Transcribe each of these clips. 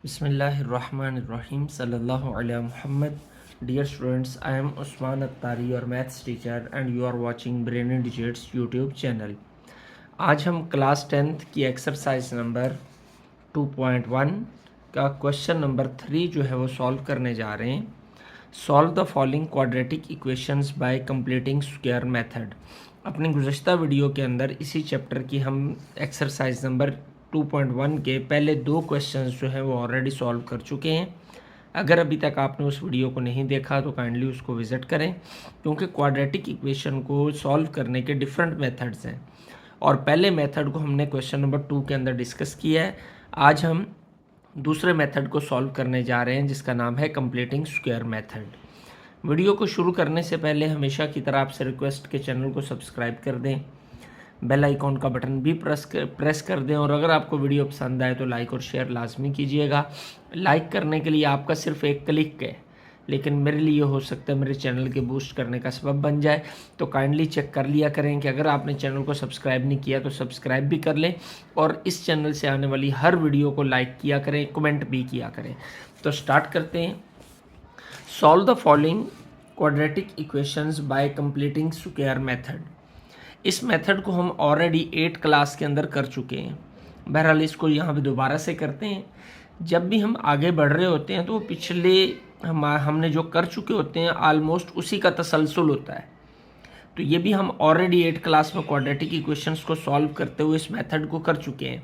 बिस्मिल्लाहिर्रहमानिर्रहीम सल्लल्लाहु अलैहि मुहम्मद। Dear students, I am Usman Attari, your maths teacher, and you are watching brainy digits YouTube channel. आज हम क्लास 10th की एक्सरसाइज नंबर 2.1 का क्वेश्चन नंबर 3 जो है वो सॉल्व करने जा रहे हैं। Solve the following quadratic equations bye completing square method. अपनी गुज़श्ता वीडियो के अंदर इसी चैप्टर की हम एक्सरसाइज नंबर 2.1 के पहले 2 क्वेश्चंस जो हैं वो ऑलरेडी सॉल्व कर चुके हैं। अगर अभी तक आपने उस वीडियो को नहीं देखा तो काइंडली उसको विज़िट करें, क्योंकि क्वाड्रेटिक इक्वेशन को सॉल्व करने के डिफरेंट मेथड्स हैं और पहले मेथड को हमने क्वेश्चन नंबर 2 के अंदर डिस्कस किया है। आज हम दूसरे मेथड को सॉल्व करने जा रहे हैं जिसका नाम है कंप्लीटिंग स्क्वायर मेथड। वीडियो को शुरू करने से पहले हमेशा की तरह आपसे रिक्वेस्ट के चैनल को सब्सक्राइब कर दें, बेल आइकॉन का बटन भी प्रेस कर दें और अगर आपको वीडियो पसंद आए तो लाइक और शेयर लाजमी कीजिएगा। लाइक करने के लिए आपका सिर्फ एक क्लिक है, लेकिन मेरे लिए हो सकता है मेरे चैनल के बूस्ट करने का सबब बन जाए। तो काइंडली चेक कर लिया करें कि अगर आपने चैनल को सब्सक्राइब नहीं किया तो सब्सक्राइब भी कर लें और इस चैनल से आने वाली हर वीडियो को लाइक किया करें, कमेंट भी किया करें। तो स्टार्ट करते हैं। Solve the following quadratic equations bye completing square method. इस मेथड को हम ऑलरेडी 8 क्लास के अंदर कर चुके हैं। बहरहाल इसको यहाँ पे दोबारा से करते हैं। जब भी हम आगे बढ़ रहे होते हैं तो वो पिछले हमने जो कर चुके होते हैं आलमोस्ट उसी का तसलसल होता है। तो ये भी हम ऑलरेडी 8 क्लास में क्वाड्रेटिक इक्वेशंस को सॉल्व करते हुए इस मेथड को कर चुके हैं,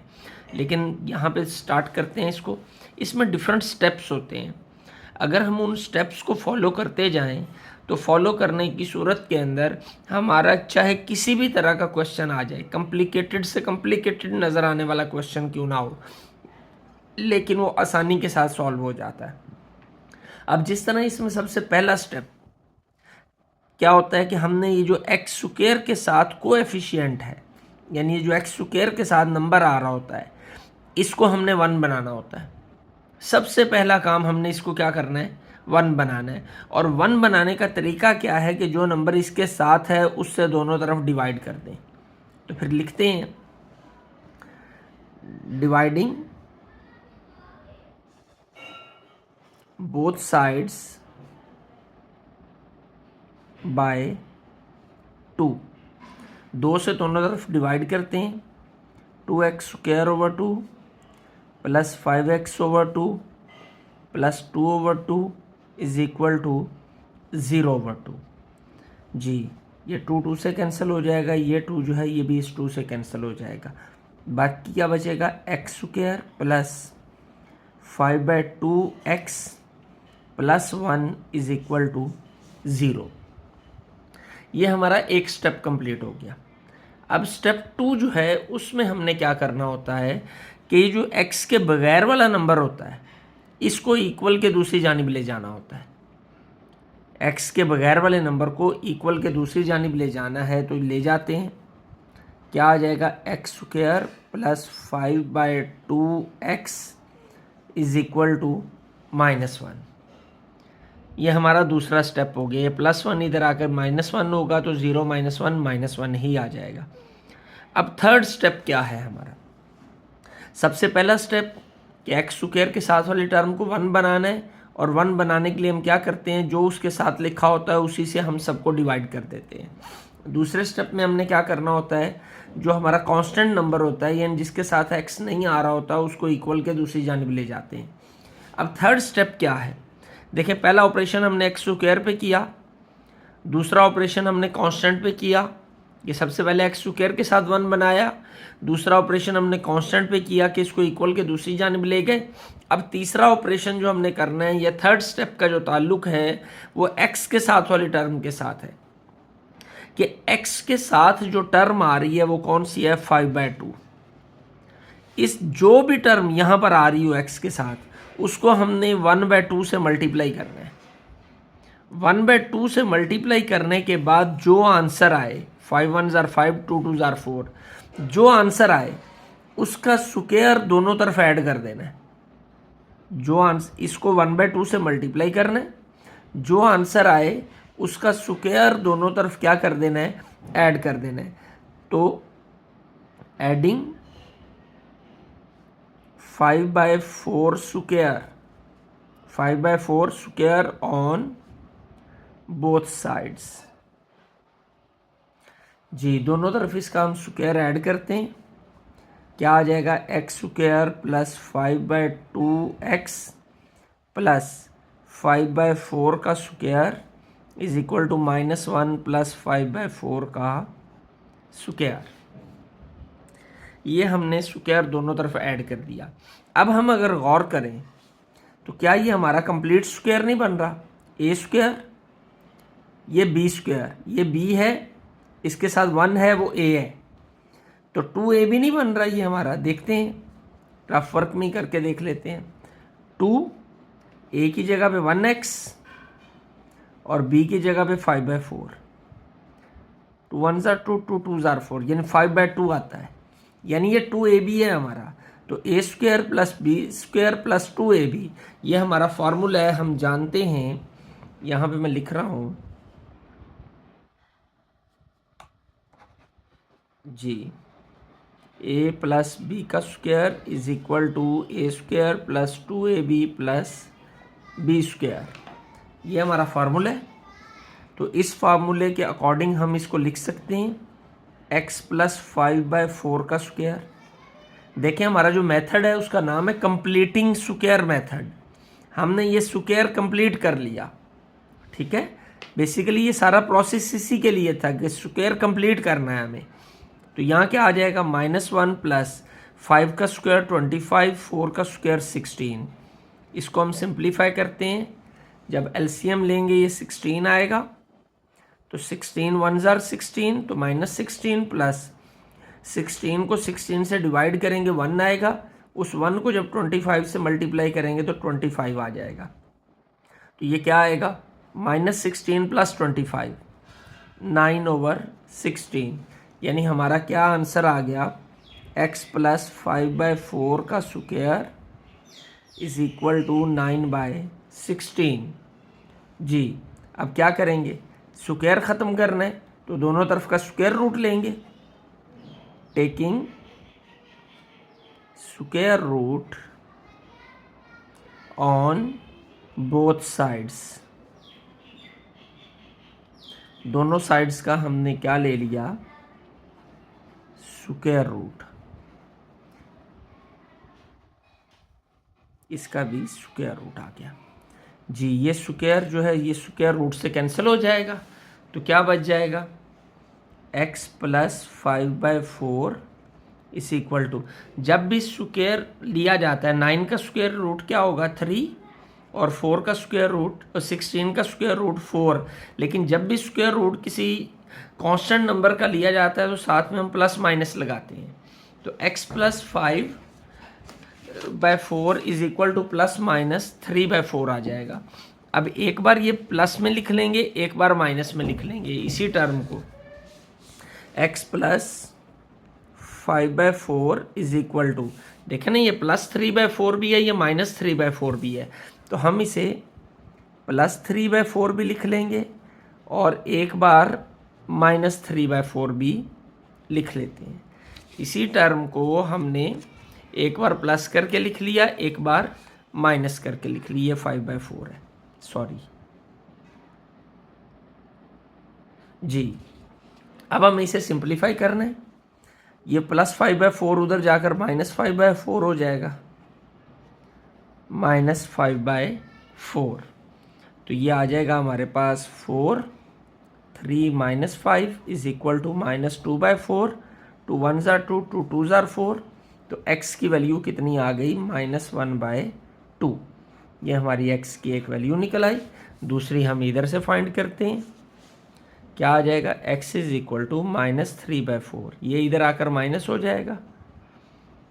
लेकिन यहाँ पे स्टार्ट करते हैं इसको। इसमें डिफरेंट स्टेप्स होते हैं। अगर हम उन स्टेप्स को फॉलो करते जाएं तो फॉलो करने की सूरत के अंदर हमारा चाहे किसी भी तरह का क्वेश्चन आ जाए, कॉम्प्लिकेटेड से कॉम्प्लिकेटेड नज़र आने वाला क्वेश्चन क्यों ना हो, लेकिन वो आसानी के साथ सॉल्व हो जाता है। अब जिस तरह इसमें सबसे पहला स्टेप क्या होता है कि हमने ये जो एक्स स्क्वायर के साथ कोएफिशिएंट है, यानी ये जो एक्स स्क्वायर के साथ नंबर आ रहा होता है, इसको हमने 1 बनाना होता है। सबसे पहला काम हमने इसको क्या करना है, 1 बनाना है। और 1 बनाने का तरीका क्या है कि जो नंबर इसके साथ है उससे दोनों तरफ डिवाइड कर दें। तो फिर लिखते हैं डिवाइडिंग बोथ साइड्स बाय 2। 2 से दोनों तरफ डिवाइड करते हैं। 2x square over 2 plus 5x over 2 plus 2 over 2 is equal to 0 over 2। जी, ये 2 से कैंसिल हो जाएगा, ये 2 जो है ये भी इस 2 से कैंसिल हो जाएगा। बाकी क्या बचेगा, x square plus 5/2x plus 1 is equal to 0। ये हमारा एक स्टेप कंप्लीट हो गया। अब स्टेप 2 जो है उसमें हमने क्या करना होता है कि ये जो x के बगैर वाला नंबर होता है इसको इक्वल के दूसरी जानिब ले जाना होता है। x के बगैर वाले नंबर को इक्वल के दूसरी जानिब ले जाना है तो ले जाते हैं। क्या आ जाएगा, x square plus 5/2x is equal to -1। ये हमारा दूसरा स्टेप हो गया। ये +1 इधर आकर -1 होगा तो 0 -1 -1 ही आ जाएगा। अब थर्ड स्टेप क्या है हमारा, सबसे पहला स्टेप कि एक्स स्क्वायर के साथ वाली टर्म को 1 बनाना है और 1 बनाने के लिए हम क्या करते हैं, जो उसके साथ लिखा होता है उसी से हम सबको डिवाइड कर देते हैं। दूसरे स्टेप में हमने क्या करना होता है, जो हमारा कांस्टेंट नंबर होता है यानी जिसके साथ एक्स नहीं आ रहा होता उसको इक्वल के दूसरी जानिब ले जाते हैं। अब थर्ड स्टेप क्या है, देखिए पहला ऑपरेशन हमने एक्स स्क्वायर पे किया, दूसरा ऑपरेशन हमने कांस्टेंट पे किया। ये सबसे पहले एक्स स्क्वायर के साथ 1 बनाया, दूसरा ऑपरेशन हमने कांस्टेंट पे किया कि इसको इक्वल के दूसरी जानिब ले गए। अब तीसरा ऑपरेशन जो हमने करना है, ये थर्ड स्टेप का जो ताल्लुक है वो एक्स के साथ वाली टर्म के साथ है कि एक्स के साथ जो टर्म आ रही है वो कौन सी है, 5/2। इस जो भी टर्म यहाँ पर आ रही हो एक्स के साथ उसको हमने 1/2 से मल्टीप्लाई करना है। 1/2 से मल्टीप्लाई करने के बाद जो आंसर आए, 5 1s are 5, 2 2s are 4, जो आंसर आए उसका स्क्वायर दोनों तरफ ऐड कर देना है। जो आंसर, इसको 1/2 से मल्टीप्लाई करना है, जो आंसर आए उसका स्क्वायर दोनों तरफ क्या कर देना है, ऐड कर देना है। तो adding 5/4 square, 5/4 square on both sides. जी, दोनों तरफ इसका हम स्क्वायर ऐड करते हैं, क्या आ जाएगा, x square plus 5/2x plus 5/4 का square is equal to -1 plus 5/4 का स्क्वायर। ये हमने स्क्वायर दोनों तरफ ऐड कर दिया। अब हम अगर गौर करें तो क्या ये हमारा कंप्लीट स्क्वायर नहीं बन रहा, ए स्क्वायर, ये बी स्क्वायर, ये बी है, इसके साथ 1 है वो ए है, तो 2ab नहीं बन रहा ये हमारा। देखते हैं, रफ वर्क में करके देख लेते हैं। 2 ए की जगह पे 1x और बी की जगह पे 5/4, 2 1 ज़ार 2, 2 2 ज़ार 4, यानी 5/2 आता है, यानी ये 2ab है हमारा। तो A square plus B square plus 2ab ये हमारा फार्मूला है, हम जानते हैं। यहाँ पे मैं लिख रहा हूँ जी, ए प्लस बी का square is equal to a square plus 2ab plus B square, ये हमारा फार्मूला है। तो इस फार्मूले के अकॉर्डिंग हम इसको लिख सकते हैं x प्लस 5/4 का स्क्वायर। देखें, हमारा जो मेथड है उसका नाम है कंप्लीटिंग स्क्वायर मेथड। हमने ये स्क्वायर कंप्लीट कर लिया, ठीक है। बेसिकली ये सारा प्रोसेस इसी के लिए था कि स्क्वायर कंप्लीट करना है हमें। तो यहाँ क्या आ जाएगा, -1 प्लस 5 का स्क्वायर 25, 4 का स्क्वायर 16। इसको हम सिंप्लीफाई करते हैं, जब एलसीएम लेंगे ये 16 आएगा, तो 16 1 ज़ार 16, तो -16 प्लस 16 को 16 से डिवाइड करेंगे 1 आएगा, उस 1 को जब 25 से मल्टीप्लाई करेंगे तो 25 आ जाएगा। तो ये क्या आएगा, -16 प्लस 25, 9/16, यानी हमारा क्या आंसर आ गया, x प्लस 5/4 का स्क्वायर इज इक्वल टू 9/16। जी, अब क्या करेंगे, स्क्वायर ख़त्म करना है तो दोनों तरफ का स्क्वायर रूट लेंगे, taking square root on both sides. दोनों साइड्स का हमने क्या ले लिया, स्क्वायर रूट, इसका भी स्क्वायर रूट आ गया। जी, ये स्क्वायर जो है ये स्क्वायर रूट से कैंसिल हो जाएगा, तो क्या बच जाएगा, x प्लस 5/4 इस इक्वल टू, जब भी स्क्वायर लिया जाता है 9 का स्क्वायर रूट क्या होगा 3, और 4 का स्क्वायर रूट और 16 का स्क्वायर रूट 4, लेकिन जब भी स्क्वायर रूट किसी कांस्टेंट नंबर का लिया जाता है तो साथ में हम प्लस माइनस लगाते हैं। तो x plus 5/4 is equal two plus minus 3/4 आ जाएगा। अब एक बार ये प्लस में लिख लेंगे, एक बार माइनस में लिख लेंगे इसी टर्म को, x plus 5/4 is equal to, देखें ना ये प्लस 3/4 भी है, ये माइनस 3/4 भी है, तो हम इसे प्लस 3/4 भी लिख लेंगे और एक बार -3/4 भी लिख लेते हैं। इसी टर्म को हमने एक बार प्लस करके लिख लिया, एक बार माइनस करके लिख लिया, 5/4 है, सॉरी जी। अब हमें इसे सिंप्लीफाई करना है, ये प्लस 5/4 उधर जाकर -5/4 हो जाएगा, -5/4, तो ये आ जाएगा हमारे पास 4, 3 - 5 इज इक्वल टू -2/4, 2 1 ज़ार 2, 2 2 ज़ार 4, तो x की वैल्यू कितनी आ गई, -1/2। ये हमारी x की एक वैल्यू निकल आई। दूसरी हम इधर से फाइंड करते हैं, क्या आ जाएगा, x इज इक्वल टू -3/4, ये इधर आकर माइनस हो जाएगा,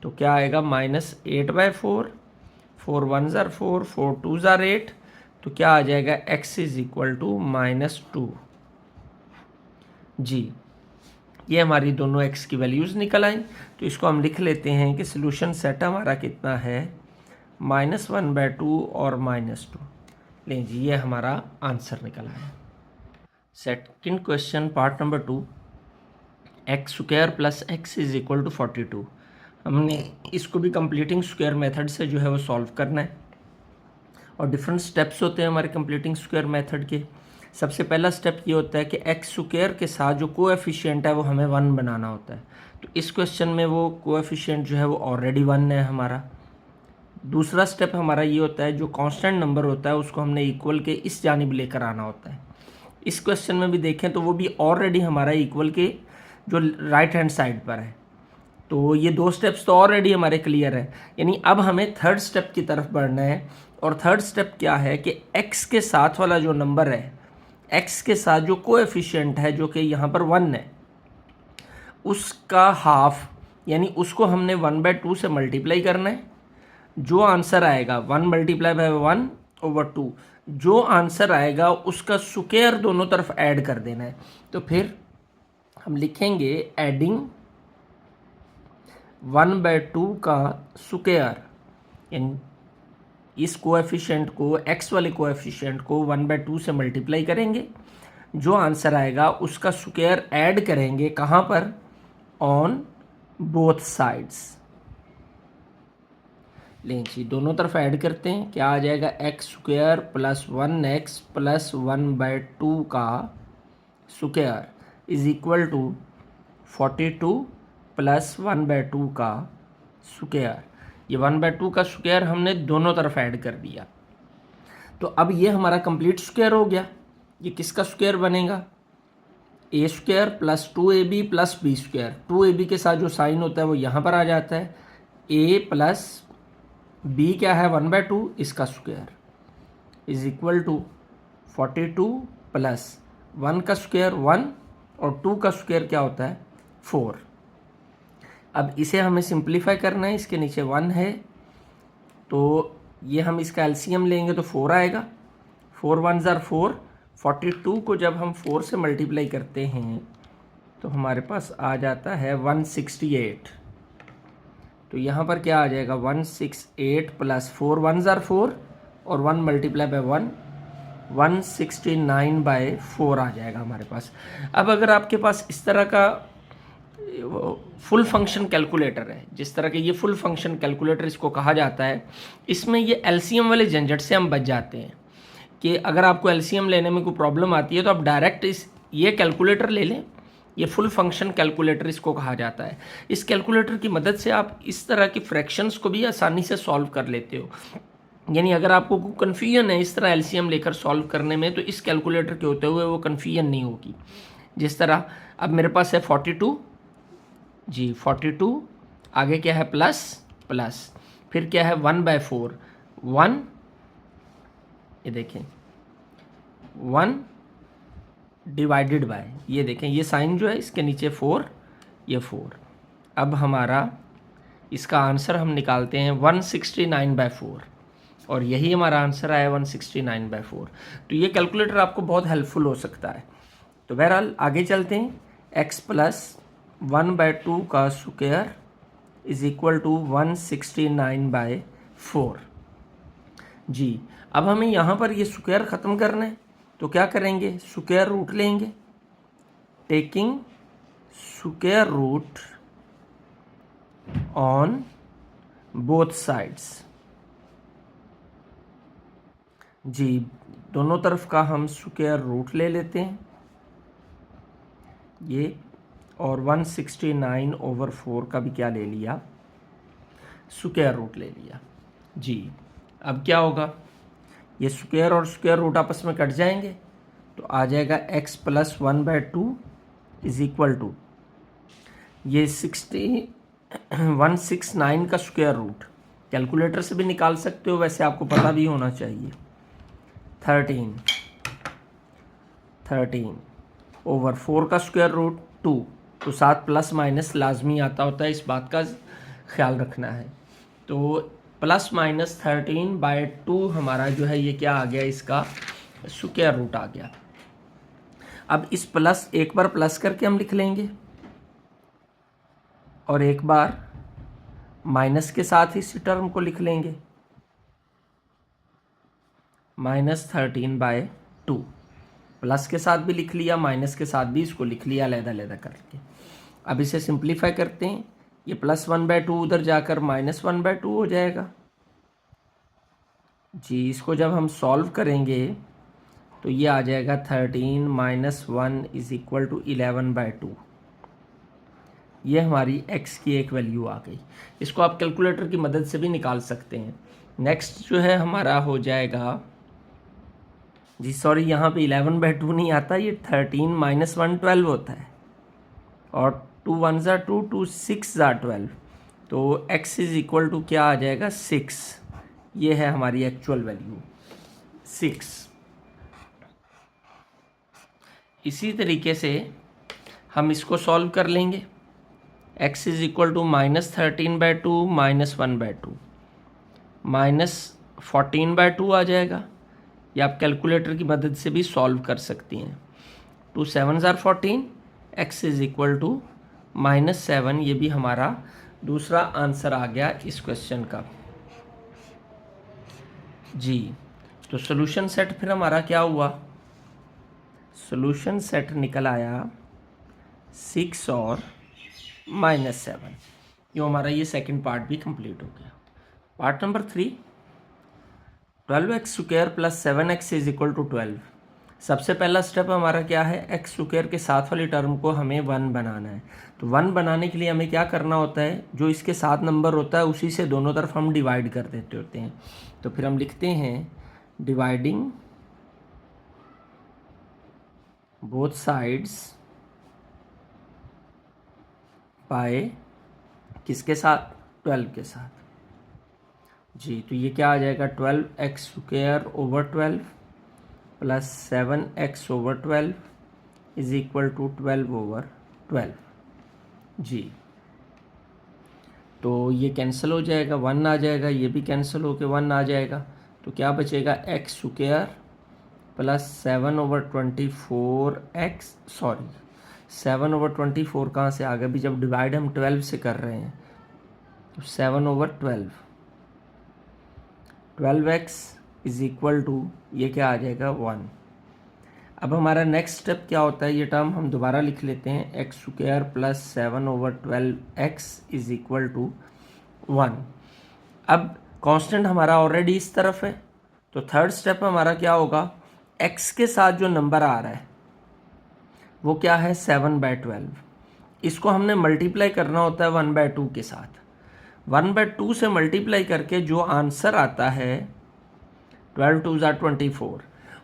तो क्या आएगा, -8/4, 4 1 ज़ार 4, 4 2 ज़ार 8, तो क्या आ जाएगा, x इज इक्वल टू -2। जी, ये हमारी दोनों x की वैल्यूज़ निकल आई। तो इसको हम लिख लेते हैं कि सोल्यूशन सेट हमारा कितना है, -1/2 और -2। लें जी, ये हमारा आंसर निकल आया। Second question part number 2, x square plus x is equal to 42। हमने इसको भी कंप्लीटिंग स्क्वायर मेथड से जो है वो सॉल्व करना है। और डिफरेंट स्टेप्स होते हैं हमारे कंप्लीटिंग स्क्वायर मेथड के। सबसे पहला स्टेप ये होता है कि एक्स स्क्वायर के साथ जो कोएफिशिएंट है वो हमें 1 बनाना होता है। तो इस क्वेश्चन में वो कोएफिशिएंट जो है वो ऑलरेडी 1 है हमारा। दूसरा स्टेप हमारा ये होता है जो कांस्टेंट नंबर होता है उसको हमने इक्वल के इस जानिब लेकर आना होता है। इस क्वेश्चन में भी देखें तो वो भी ऑलरेडी हमारा इक्वल के जो राइट हैंड साइड पर है। तो ये 2 स्टेप्स तो ऑलरेडी हमारे क्लियर है, यानी अब हमें थर्ड स्टेप की तरफ बढ़ना है। और थर्ड स्टेप क्या है कि x के साथ वाला जो नंबर है, x के साथ जो कोएफिशिएंट है जो कि यहाँ पर 1 है, उसका हाफ यानी उसको हमने 1/2 से मल्टीप्लाई करना है। जो आंसर आएगा 1 मल्टीप्लाई बाय 1/2, जो आंसर आएगा उसका स्क्वायर दोनों तरफ ऐड कर देना है। तो फिर हम लिखेंगे एडिंग 1/2 का स्क्वायर, यानी इस कोएफिशिएंट को x वाले कोएफिशिएंट को 1/2 से मल्टीप्लाई करेंगे, जो आंसर आएगा उसका स्क्वायर ऐड करेंगे कहाँ पर, ऑन बोथ साइड्स। लेंगे दोनों तरफ ऐड करते हैं, क्या आ जाएगा x² + 1x + 1/2 का स्क्वायर इज इक्वल टू 42 + 1/2 का स्क्वायर। ये 1/2 का स्क्वायर हमने दोनों तरफ ऐड कर दिया। तो अब ये हमारा कंप्लीट स्क्वायर हो गया। ये किसका स्क्वायर बनेगा, a² + 2ab + b²। 2ab के साथ जो साइन होता है वो यहाँ पर आ जाता है, a + b क्या है 1/2, इसका स्क्वायर इज इक्वल टू 42 + 1 का स्क्वायर 1 और 2 का स्क्वायर क्या होता है 4। अब इसे हमें सिंप्लीफाई करना है, इसके नीचे 1 है तो ये हम इसका एलसीएम लेंगे तो 4 आएगा। 4 1 ज़ार 4, 42 को जब हम 4 से मल्टीप्लाई करते हैं तो हमारे पास आ जाता है 168। तो यहाँ पर क्या आ जाएगा 168 + 4 1 ज़ार 4 और 1 मल्टीप्लाई बाय 1, 169/4 आ जाएगा हमारे पास। अब अगर आपके पास इस तरह का फुल फंक्शन कैलकुलेटर है, जिस तरह के ये फुल फंक्शन कैलकुलेटर इसको कहा जाता है, इसमें ये एलसीएम वाले झंझट से हम बच जाते हैं कि अगर आपको एलसीएम लेने में कोई प्रॉब्लम आती है तो आप डायरेक्ट ये कैलकुलेटर ले लें। ये फुल फंक्शन कैलकुलेटर इसको कहा जाता है। इस कैलकुलेटर की मदद से आप इस तरह की फ्रैक्शंस को भी आसानी से सॉल्व कर लेते हो। यानी अगर आपको कोई कन्फ्यूजन है इस तरह एलसीएम लेकर सॉल्व करने में तो इस कैलकुलेटर के होते हुए वो कन्फ्यूजन नहीं होगी। जिस तरह अब मेरे पास है 42 जी, 42 आगे क्या है प्लस फिर क्या है 1/4 1, ये देखें 1 डिवाइडेड बाय, ये देखें ये साइन जो है इसके नीचे 4, ये 4। अब हमारा इसका आंसर हम निकालते हैं 169/4 और यही हमारा आंसर आया 169/4। तो ये कैलकुलेटर आपको बहुत हेल्पफुल हो सकता है। तो बहरहाल आगे चलते हैं। x + 1/2 का स्क्वायर इज इक्वल टू 169/4। जी, अब हमें यहाँ पर ये स्क्वायर ख़त्म करना है तो क्या करेंगे, स्क्वायर रूट लेंगे, taking square root on both sides. जी, दोनों तरफ का हम स्क्वायर रूट ले लेते हैं ये, और 169/4 का भी क्या ले लिया, स्क्वायर रूट ले लिया। जी, अब क्या होगा, ये स्क्वायर और स्क्वायर रूट आपस में कट जाएंगे तो आ जाएगा x + 1/2 इज इक्वल टू ये 169 का स्क्वायर रूट कैलकुलेटर से भी निकाल सकते हो, वैसे आपको पता भी होना चाहिए, 13/4 का स्क्वायर रूट 2। तो साथ प्लस माइनस लाजमी आता होता है, इस बात का ख्याल रखना है। तो ±13/2 हमारा जो है ये क्या आ गया, इसका स्क्वायर रूट आ गया। अब इस प्लस एक बार प्लस करके हम लिख लेंगे और एक बार माइनस के साथ इस टर्म को लिख लेंगे, -13/2। प्लस के साथ भी लिख लिया, माइनस के साथ भी इसको लिख लिया अलग-अलग करके। अब इसे सिंप्लीफाई करते हैं, ये +1/2 उधर जाकर -1/2 हो जाएगा जी। इसको जब हम सॉल्व करेंगे तो ये आ जाएगा 13 - 1 = 11/2। ये हमारी x की एक वैल्यू आ गई। इसको आप कैलकुलेटर की मदद से भी निकाल सकते हैं। नेक्स्ट जो है हमारा हो जाएगा जी, सॉरी यहाँ पे 11/2 नहीं आता, ये 13 - 1 12 होता है, और 2 1 ज़ा 2, 2 6 ज़ा 12, तो x = क्या आ जाएगा 6। ये है हमारी एक्चुअल वैल्यू 6। इसी तरीके से हम इसको सॉल्व कर लेंगे। x = -13/2 -1/2 -14/2 आ जाएगा। या आप कैलकुलेटर की मदद से भी सॉल्व कर सकती हैं। 2 7 ज़ा 14, x = -7। ये भी हमारा दूसरा आंसर आ गया इस क्वेश्चन का जी। तो सॉल्यूशन सेट फिर हमारा क्या हुआ, सॉल्यूशन सेट निकल आया 6 और -7। यो हमारा ये सेकंड पार्ट भी कंप्लीट हो गया। Part number 3, 12x² + 7x = 12। सबसे पहला स्टेप हमारा क्या है, x² के साथ वाली टर्म को हमें 1 बनाना है। तो 1 बनाने के लिए हमें क्या करना होता है, जो इसके साथ नंबर होता है उसी से दोनों तरफ हम डिवाइड कर देते होते हैं। तो फिर हम लिखते हैं डिवाइडिंग बोथ साइड्स बाय किसके साथ, 12 के साथ जी। तो ये क्या आ जाएगा, 12x² / 12 + 7x/12 = 12/12 जी। तो ये कैंसिल हो जाएगा, 1 आ जाएगा, ये भी कैंसिल होकर 1 आ जाएगा। तो क्या बचेगा, x² + 7/24x, सॉरी 7/24 कहाँ से आ गया भी, जब डिवाइड हम 12 से कर रहे हैं। तो 7/12 12x = ये क्या आ जाएगा 1। अब हमारा नेक्स्ट स्टेप क्या होता है, ये टर्म हम दोबारा लिख लेते हैं, x² + 7/12x = 1। अब कांस्टेंट हमारा ऑलरेडी इस तरफ है, तो थर्ड स्टेप हमारा क्या होगा, x के साथ जो नंबर आ रहा है वो क्या है 7/12। इसको हमने मल्टीप्लाई करना होता है 1/2 के साथ। 1/2 से मल्टीप्लाई करके जो आंसर आता है 12 2 ज़ा 24,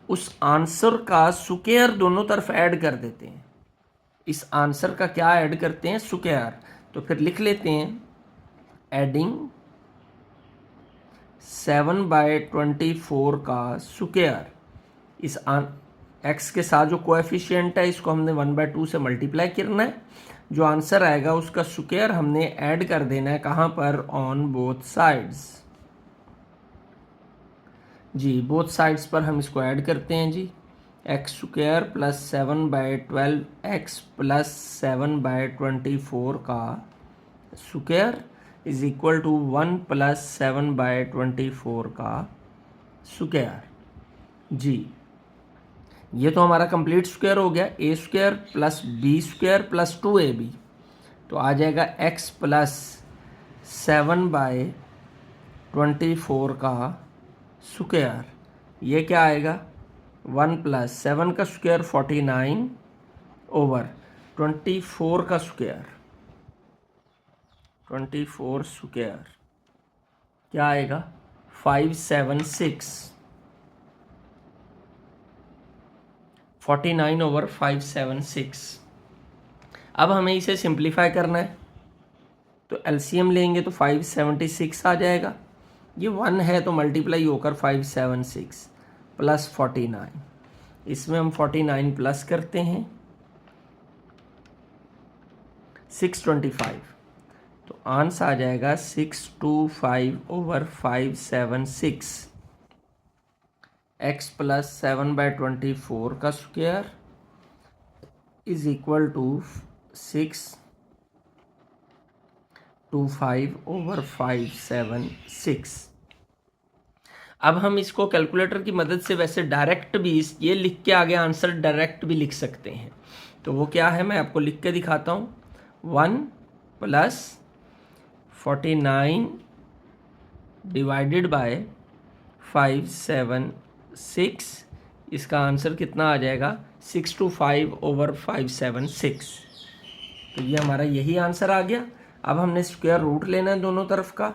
उस आंसर का स्क्वायर दोनों तरफ ऐड कर देते हैं। इस आंसर का क्या ऐड करते हैं, स्क्वायर। तो फिर लिख लेते हैं एडिंग 7/24 का स्क्वायर। इस x के साथ जो कोएफिशिएंट है इसको हमने 1/2 से मल्टीप्लाई करना है, जो आंसर आएगा उसका स्क्वायर हमने ऐड कर देना है, कहाँ पर, ऑन बोथ साइड्स जी। बोथ साइड्स पर हम इसको ऐड करते हैं जी। x² + 7/12x + 7/24 का स्क्वायर = 1 + 7/24 का स्क्वायर जी। ये तो हमारा कंप्लीट स्क्वायर हो गया, a² + b² + 2ab। तो आ जाएगा x + 7/24 का स्क्वायर। ये क्या आएगा, 1 + 7 का स्क्वायर 49/24 का स्क्वायर, 24 स्क्वायर क्या आएगा 576, 49/576। अब हमें इसे सिंप्लीफाई करना है, तो एलसीएम लेंगे तो 576 आ जाएगा। ये 1 है तो मल्टीप्लाई होकर 576 + 49, इसमें हम 49 प्लस करते हैं 625, तो आंसर आ जाएगा 625/576। x + 7/24 का स्क्वायर = 625/576। अब हम इसको कैलकुलेटर की मदद से वैसे डायरेक्ट भी ये लिख के आगे आंसर डायरेक्ट भी लिख सकते हैं। तो वो क्या है, मैं आपको लिख के दिखाता हूँ। 1 + 49 डिवाइडेड बाय 576, इसका आंसर कितना आ जाएगा 625/576। तो ये हमारा यही आंसर आ गया। अब हमने स्क्वायर रूट लेना है दोनों तरफ का,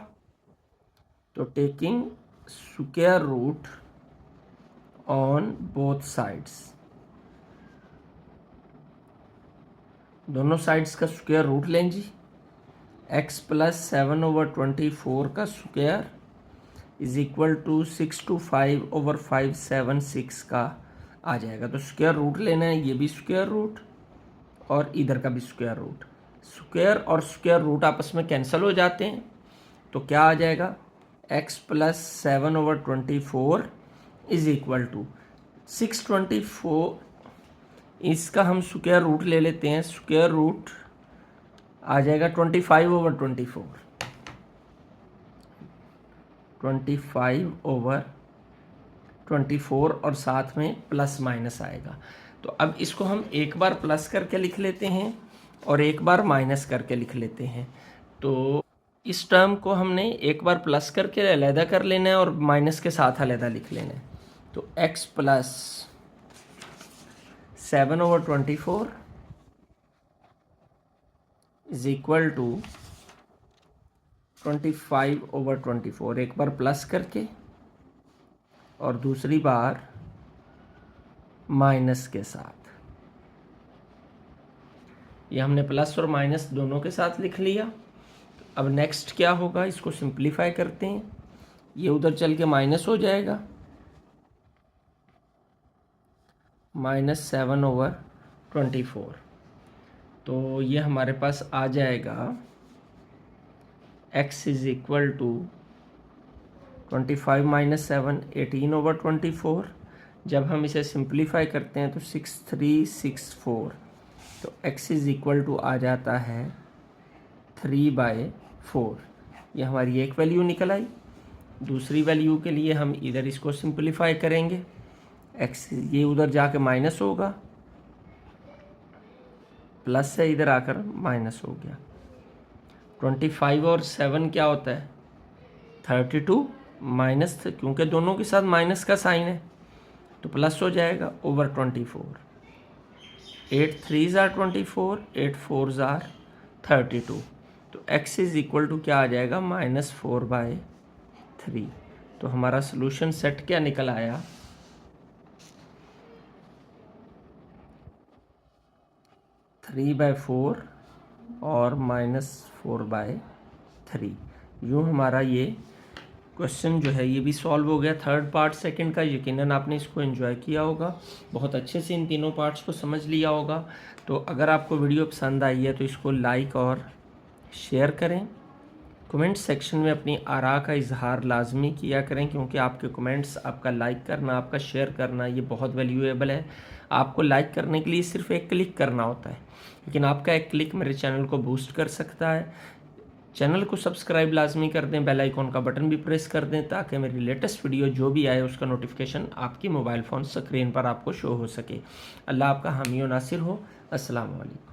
तो taking square root on both sides, दोनों साइड्स का स्क्वायर रूट लें जी। x + 7/24 का स्क्वायर इज इक्वल टू 625/576 का आ जाएगा। तो स्क्वायर रूट लेना है, ये भी स्क्वायर रूट और इधर का भी स्क्वायर रूट। स्क्वायर और स्क्वायर रूट आपस में कैंसिल हो जाते हैं, तो क्या आ जाएगा x + 7/24 इज इक्वल टू 624, इसका हम स्क्वायर रूट ले लेते हैं, स्क्वायर रूट आ जाएगा 25/24, 25/24 और साथ में प्लस माइनस आएगा। तो अब इसको हम एक बार प्लस करके लिख लेते हैं और एक बार माइनस करके लिख लेते हैं। तो इस टर्म को हमने एक बार प्लस करके अलहदा कर लेना है और माइनस के साथ अलहदा लिख लेना है। तो x + 7/24 इज इक्वल टू 25/24, एक बार प्लस करके और दूसरी बार माइनस के साथ। ये हमने प्लस और माइनस दोनों के साथ लिख लिया। अब नेक्स्ट क्या होगा, इसको सिंप्लीफाई करते हैं, ये उधर चल के माइनस हो जाएगा, -7/24। तो ये हमारे पास आ जाएगा x इज इक्वल टू 25 - 7 18/24। जब हम इसे सिंप्लीफाई करते हैं तो 6364, तो x इज इक्वल टू आ जाता है 3/4। ये हमारी एक वैल्यू निकल आई। दूसरी वैल्यू के लिए हम इधर इसको सिंप्लीफाई करेंगे, x ये उधर जाके माइनस होगा, प्लस से इधर आकर माइनस हो गया। 25 और 7 क्या होता है 32, माइनस क्योंकि दोनों के साथ माइनस का साइन है तो प्लस हो जाएगा /24। 8 3s are 24, 8 4s are 32। तो x इज इक्वल टू क्या आ जाएगा -4/3। तो हमारा सोल्यूशन सेट क्या निकल आया 3/4 और -4/3। यूँ हमारा ये क्वेश्चन जो है ये भी सॉल्व हो गया। थर्ड पार्ट सेकंड का यकीनन आपने इसको एंजॉय किया होगा, बहुत अच्छे से इन तीनों पार्ट्स को समझ लिया होगा। तो अगर आपको वीडियो पसंद आई है तो इसको लाइक और शेयर करें। कमेंट सेक्शन में अपनी आरा का इजहार लाजमी किया करें, क्योंकि आपके कमेंट्स, आपका लाइक करना, आपका शेयर करना ये बहुत वैल्यूएबल है। आपको लाइक करने के लिए सिर्फ एक क्लिक करना होता है, लेकिन आपका एक क्लिक मेरे चैनल को बूस्ट कर सकता है। चैनल को सब्सक्राइब लाजमी कर दें, बेल आइकॉन का बटन भी प्रेस कर दें, ताकि मेरी लेटेस्ट वीडियो जो भी आए उसका नोटिफिकेशन आपकी मोबाइल फ़ोन स्क्रीन पर आपको शो हो सके। अल्लाह आपका हामी और नासिर हो। अस्सलाम वालेकुम।